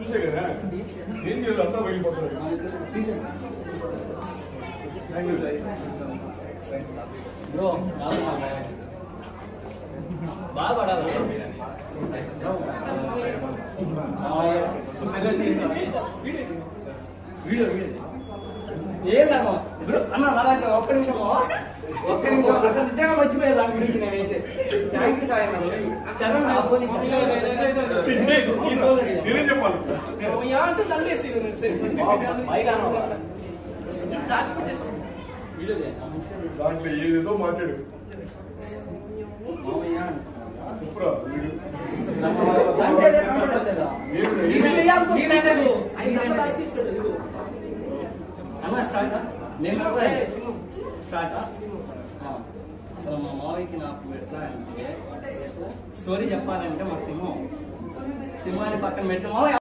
చూసే కదా ఏం చేయాలి అంతా వెళ్ళిపోతారు. బ్రో బాగా పడాలి వీడియో ఏం లాభం బ్రో అన్న అలాంటి ఒక్క నిమిషం అసలు నిజంగా మర్చిపోయే దాని గురించి నేనైతే థ్యాంక్ యూ సార్ చరణ్ నేనేం చెప్పాలి దాంట్లో ఏదేదో మాట్లాడు చెప్పురా అన్న స్టార్ట్ నేను స్టార్ట్ అసలు మా మావయ్యకి నాకు ఎట్లా అంటే స్టోరీ చెప్పాలంటే మా సింహాన్ని పక్కన పెట్టాము